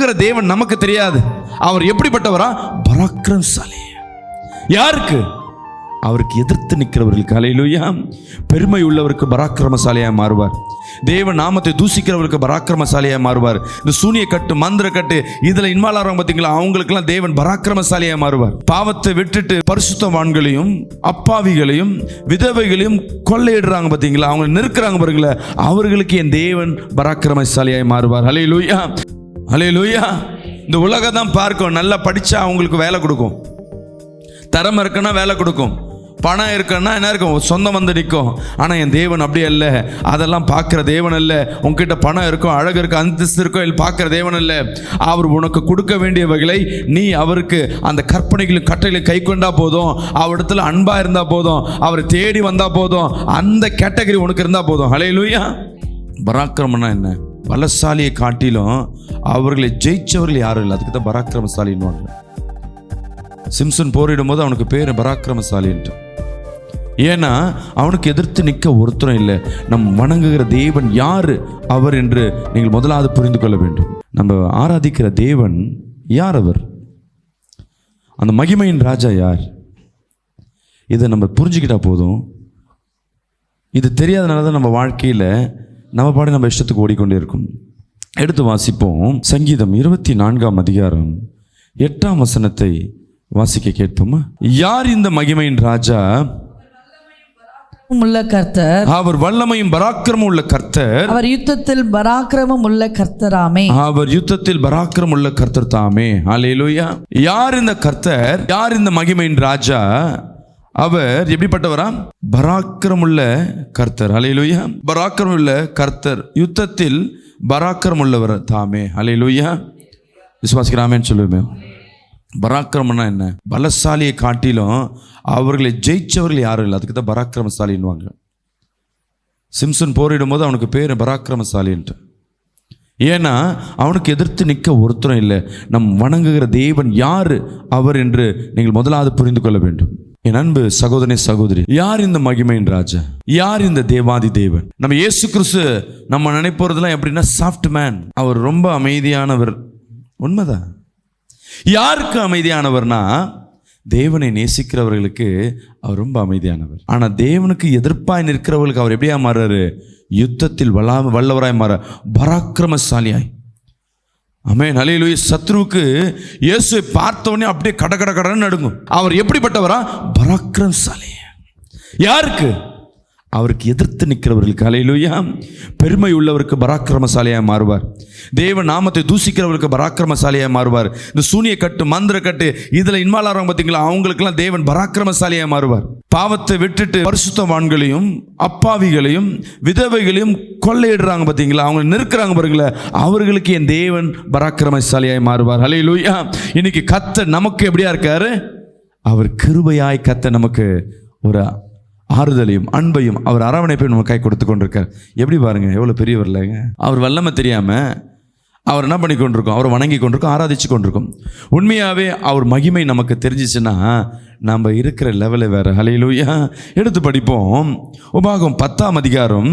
வணங்குகிற தேவன் நமக்கு தெரியாது. அவர் எப்படிப்பட்டவரா? பராக்கிரமசாலி. யாருக்கு? அவருக்கு எதிர்த்து நிற்கிறவர்களுக்கு. ஹல்லேலூயா. பெருமை உள்ளவருக்கு பராக்கிரமசாலியாக மாறுவார். தேவ நாமத்தை தூசிக்கிறவருக்கு பராக்கிரமசாலியாக மாறுவார். இந்த சூனிய கட்டு, மந்திர கட்டு, இதில் இன்வால்வ் ஆகிறாங்க பார்த்தீங்களா, அவங்களுக்கெல்லாம் தேவன் பராக்கிரமசாலியாக மாறுவார். பாவத்தை விட்டுட்டு பரிசுத்தவான்களையும் அப்பாவிகளையும் விதவைகளையும் கொள்ளையிடுறாங்க பார்த்தீங்களா, அவங்க நெருக்கிறாங்க பாருங்களா, அவர்களுக்கு என் தேவன் பராக்கிரமசாலியாக மாறுவார். ஹல்லேலூயா, ஹல்லேலூயா. இந்த உலகம் தான் பார்க்கும், நல்லா படித்தா அவங்களுக்கு வேலை கொடுக்கும், தரம் இருக்குன்னா வேலை கொடுக்கும், பணம் இருக்குன்னா என்ன இருக்கும், சொந்தம் வந்து நிற்கும். ஆனால் என் தேவன் அப்படி அல்ல. அதெல்லாம் பார்க்குற தேவன் அல்ல. உங்ககிட்ட பணம் இருக்கும், அழகு இருக்கும், அந்தஸ்து இருக்கும், இல்லை பார்க்குற தேவன் அல்ல. அவர் உனக்கு கொடுக்க வேண்டியவைகளை நீ அவருக்கு அந்த கற்பனைகளும் கட்டளையும் கை கொண்டா போதும், அவரிடத்துல அன்பாக இருந்தால் போதும், அவரை தேடி வந்தால் போதும், அந்த கேட்டகரி உனக்கு இருந்தால் போதும். ஹல்லேலூயா. பராக்கிரமம்னா என்ன? பலசாலியை காட்டிலும் அவர்களை ஜெயிச்சவர்கள் யாரும் இல்லை, அதுக்கு தான் பராக்கிரமசாலின்வாங்க. சிம்சன் போரிடும் போது அவனுக்கு பேர் பராக்கிரமசாலின்ட்டு. ஏன்னா அவனுக்கு எதிர்த்து நிற்க ஒருத்தரும் இல்லை. நம் வணங்குகிற தேவன் யார் அவர் என்று நீங்கள் முதலாவது புரிந்து கொள்ள வேண்டும். நம்ம ஆராதிக்கிற தேவன் யார்? அவர் அந்த மகிமையின் ராஜா யார்? இதை நம்ம புரிஞ்சுக்கிட்டா போதும். இது தெரியாதனால தான் நம்ம வாழ்க்கையில் நம்ம பாடி நம்ம இஷ்டத்துக்கு ஓடிக்கொண்டே இருக்கும். எடுத்து வாசிப்போம். சங்கீதம் 24ஆம் அதிகாரம் 8ஆம் வசனத்தை வாசிக்க கேட்போமா? யார் இந்த மகிமையின் ராஜா? உள்ள கர்த்தர். அவர் வல்லமையும் பராக்கிரமும் உள்ள கர்த்தர். அவர் யுத்தத்தில் பராக்கிரமம் உள்ள கர்த்தராமே. அவர் யுத்தத்தில் பராக்கிரமம் உள்ள கர்த்தர் தாமே. ஹல்லேலூயா. யார் இந்த கர்த்தர்? யார் இந்த மகிமையின் ராஜா? அவர் எப்படிப்பட்டவரா? பராக்கிரமுள்ள கர்த்தர். ஹல்லேலூயா. பராக்கிரமுள்ள கர்த்தர், யுத்தத்தில் பராக்கிரமம் உள்ளவர் தாமே. ஹல்லேலூயா. விசுவாசிக்கிறாமேன்னு சொல்லுவேன். பராக்கிரமம்னா என்ன? பலசாலியை காட்டிலும் அவர்களை ஜெயிச்சவர்கள் யாரும் இல்லை, அதுக்கு தான் பராக்கிரமசாலின்வாங்க. சிம்சன் போரிடும் போது அவனுக்கு பேர் பராக்கிரமசாலின்ட்டு. ஏன்னா அவனுக்கு எதிர்த்து நிற்க ஒருத்தரும் இல்லை. நம் வணங்குகிற தேவன் யார் அவர் என்று நீங்கள் முதலாவது புரிந்து கொள்ள வேண்டும். என் அன்பு சகோதரனே, சகோதரி, யார் இந்த மகிமையின் ராஜா? யார் இந்த தேவாதி தேவன்? நம்ம இயேசு கிறிஸ்து நம்ம நினைப்போறதுலாம் எப்படின்னா சாஃப்ட் மேன். அவர் ரொம்ப அமைதியானவர். உண்மைதான். யாருக்கு அமைதியானவர்னா, தேவனை நேசிக்கிறவர்களுக்கு அவர் ரொம்ப அமைதியானவர். ஆனால் தேவனுக்கு எதிர்ப்பாய் நிற்கிறவர்களுக்கு அவர் எப்படியா மாறாரு? யுத்தத்தில் வல்லவராய் மாற, பராக்கிரமசாலியாய். ஆமென், ஹல்லேலூயா. சத்ருவுக்கு இயேசுவை பார்த்தவொடனே அப்படியே கடன்னு நடுங்கும். அவர் எப்படிப்பட்டவரா? பராக்கிரமசாலி. யாருக்கு? அவருக்கு எதிர்த்து நிற்கிறவர்களுக்கு. ஹல்லேலூயா. பெருமை உள்ளவருக்கு பராக்கிரமசாலியாக மாறுவார். தேவ நாமத்தை தூசிக்கிறவர்களுக்கு பராக்கிரமசாலியாக மாறுவார். இந்த சூனிய கட்டு, மந்திர கட்டு, இதில் இன்வால்வ் ஆகிறாங்க பார்த்தீங்களா, அவங்களுக்கெல்லாம் தேவன் பராக்கிரமசாலியாக மாறுவார். பாவத்தை விட்டுட்டு பரிசுத்தவான்களையும் அப்பாவிகளையும் விதவைகளையும் கொள்ளையிடுறாங்க பார்த்தீங்களா, அவங்க நெருக்கிறாங்க பாருங்களா, அவர்களுக்கு என் தேவன் பராக்கிரமசாலியாக மாறுவார். ஹல்லேலூயா. இன்னைக்கு கர்த்தர் நமக்கு எப்படியா இருக்காரு? அவர் கிருபையாய் கர்த்தர் நமக்கு ஒரு ஆறுதலையும் அன்பையும் அவர் அரவணைப்பையும் நம்ம கை கொடுத்து கொண்டிருக்கார். எப்படி பாருங்க, எவ்வளோ பெரியவர் இல்லைங்க. அவர் வல்லமை தெரியாமல் அவர் என்ன பண்ணி கொண்டிருக்கோம்? அவர் வணங்கி கொண்டிருக்கோம், ஆராதிச்சு கொண்டிருக்கோம். உண்மையாகவே அவர் மகிமை நமக்கு தெரிஞ்சிச்சுன்னா நம்ம இருக்கிற லெவலில் வேறு. ஹல்லேலூயா. எடுத்து படிப்போம். உபாகம் 10ஆம் அதிகாரம்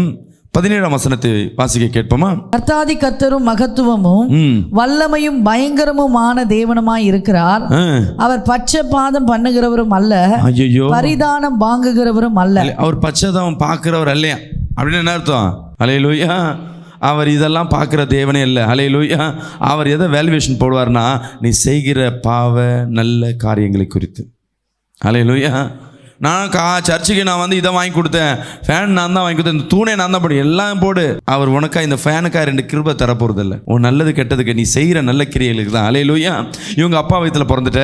17ஆம் வசனத்தை வாசிக்க கேட்போமா? கர்த்தாதி கர்த்தரும் மகத்துவமும் வல்லமையும் பயங்கரமுமான தேவனுமாய் இருக்கிறார். அவர் பட்சபாதம் பண்ணுகிறவரும் அல்ல, ஐயோ பரிதானம் வாங்குகிறவரும் அல்ல. அவர் பட்சபாதம் பார்க்கிறவர் அல்லையா அப்படின்னு என்ன அர்த்தம்? ஹல்லேலூயா. அவர் இதெல்லாம் பார்க்குற தேவனே இல்லை. ஹல்லேலூயா. அவர் எதை வேல்யூவேஷன் போடுவார்னா, நீ செய்கிற பாவ நல்ல காரியங்களை குறித்து. ஹல்லேலூயா. நான் சர்ச்சுக்கு நான் வந்து இதை வாங்கி கொடுத்தேன், ஃபேன் நான் தான் வாங்கி கொடுத்தேன், இந்த தூணை நான் தான் போடு, எல்லாம் போடு. அவர் உனக்கா இந்த ஃபேனுக்கா 2 கிருபை தரப்போகிறது இல்லை. உன் நல்லது கெட்டதுக்கு நீ செய்கிற நல்ல கிரியைகளுக்கு தான். ஹல்லேலூயா. இவங்க அப்பா வயிற்றில் பிறந்துட்ட,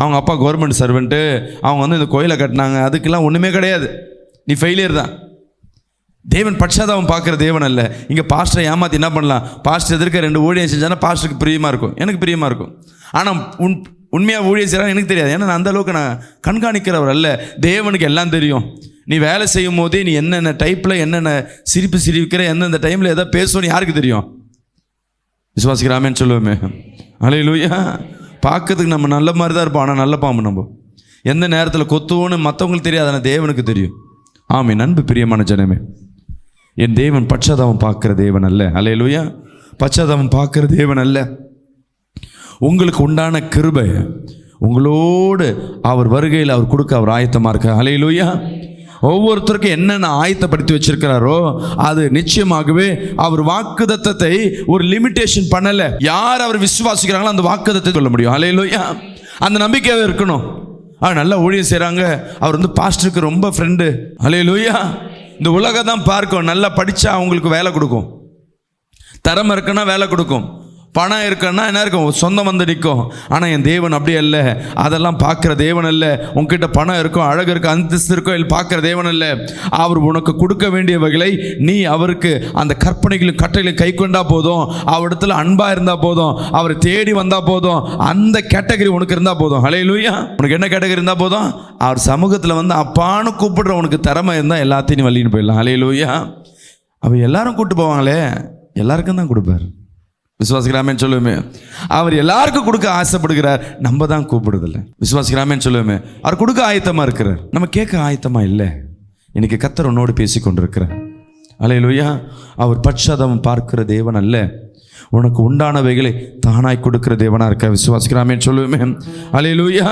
அவங்க அப்பா கவர்மெண்ட் சர்வெண்ட்டு, அவங்க வந்து இந்த கோயிலை கட்டினாங்க, அதுக்கெல்லாம் ஒன்றுமே கிடையாது. நீ ஃபெயிலியர் தான். தேவன் பட்சதாபம் பார்க்குற தேவன் அல்ல. இங்கே பாஸ்டரை ஏமாற்றி என்ன பண்ணலாம்? பாஸ்டர் எதிர்க்க 2 ஊழியம் செஞ்சானா பாஸ்டருக்கு பிரியமாக இருக்கும், எனக்கு பிரியமாக இருக்கும். ஆனால் உண்மையாக ஊழியம் செய்கிறாங்க எனக்கு தெரியாது. ஏன்னா நான் அந்தளவுக்கு நான் கண்காணிக்கிறவர் அல்ல. தேவனுக்கு எல்லாம் தெரியும். நீ வேலை செய்யும் போதே நீ என்னென்ன டைப்பில் என்னென்ன சிரிக்கிற, எந்தெந்த டைமில் எதை பேசுவோன்னு யாருக்கு தெரியும்? விசுவாசிக்கிறாமேன்னு சொல்லுவோமே. ஹல்லேலூயா. பார்க்கறதுக்கு நம்ம நல்ல மாதிரி தான் இருப்போம், ஆனால் நல்ல பாம்பு. நம்ம எந்த நேரத்தில் கொத்துவோன்னு மற்றவங்களுக்கு தெரியாது, ஆனால் தேவனுக்கு தெரியும். ஆமே. அன்பு பிரியமான ஜனமே, என் தேவன் பட்சதாபம் பார்க்குற தேவன் அல்ல. ஹல்லேலூயா. பட்சதாபம் பார்க்குற தேவன் அல்ல. உங்களுக்கு உண்டான கிருபை உங்களோடு அவர் வருகையில் அவர் கொடுக்க அவர் ஆயத்தமாக இருக்கார். ஹல்லேலூயா. ஒவ்வொருத்தருக்கும் என்னென்ன ஆயத்தப்படுத்தி வச்சிருக்கிறாரோ அது நிச்சயமாகவே அவர் வாக்குத்தத்தத்தை ஒரு லிமிட்டேஷன் பண்ணலை. யார் அவர் விசுவாசிக்கிறாங்களோ அந்த வாக்குத்தத்தை சொல்ல முடியும். ஹல்லேலூயா. அந்த நம்பிக்கையாக இருக்கணும். நல்லா ஊழியம் செய்கிறாங்க, அவர் வந்து பாஸ்டருக்கு ரொம்ப ஃப்ரெண்டு. ஹல்லேலூயா. இந்த உலகம் தான் பார்க்கும். நல்லா படித்தா அவங்களுக்கு வேலை கொடுக்கும், திறமை இருக்குன்னா வேலை கொடுக்கும், பணம் இருக்குன்னா என்ன இருக்கும், சொந்தம் வந்து நிற்கும். ஆனால் என் தேவன் அப்படி அல்ல. அதெல்லாம் பார்க்குற தேவன் அல்ல. உங்ககிட்ட பணம் இருக்கும், அழகு இருக்கும், அந்தஸ்து இருக்கும், இல்லை பார்க்குற தேவன் அல்ல. அவர் உனக்கு கொடுக்க வேண்டியவைகளை நீ அவருக்கு அந்த கற்பனைகளும் கட்டளையும் கை கொண்டா போதும், அவரிடத்துல அன்பாக இருந்தால் போதும், அவரை தேடி வந்தால் போதும். அந்த கேட்டகரி உனக்கு இருந்தால் போதும். ஹல்லேலூயா. உனக்கு என்ன கேட்டகரி இருந்தால் போதும், அவர் சமூகத்தில் வந்து அப்பான்னு கூப்பிடுற உனக்கு திறமை இருந்தால் எல்லாத்தையும் வள்ளின்னு போயிடலாம். ஹல்லேலூயா. அவர் எல்லாரும் கூப்பிட்டு போவாங்களே, எல்லாருக்கும் தான் கொடுப்பார். விசுவாசிக்கிறாமேன்னு சொல்லுவோமே. அவர் எல்லாருக்கும் கொடுக்க ஆசைப்படுகிறார், நம்ம தான் கூப்பிடுறதில்ல. விசுவாசிக்கிறாமேன்னு சொல்லுவோமே. அவர் கொடுக்க ஆயத்தமாக இருக்கிறார், நம்ம கேட்க ஆயத்தமாக இல்லை. இன்னைக்கு கர்த்தர் உன்னோடு பேசி கொண்டிருக்கிறார். ஹல்லேலூயா. அவர் பட்சதம் பார்க்கிற தேவன் அல்ல, உனக்கு உண்டானவைகளை தானாய் கொடுக்கிற தேவனாக இருக்க. விசுவாசிக்கிறாமேன்னு சொல்லுவோமே. ஹல்லேலூயா.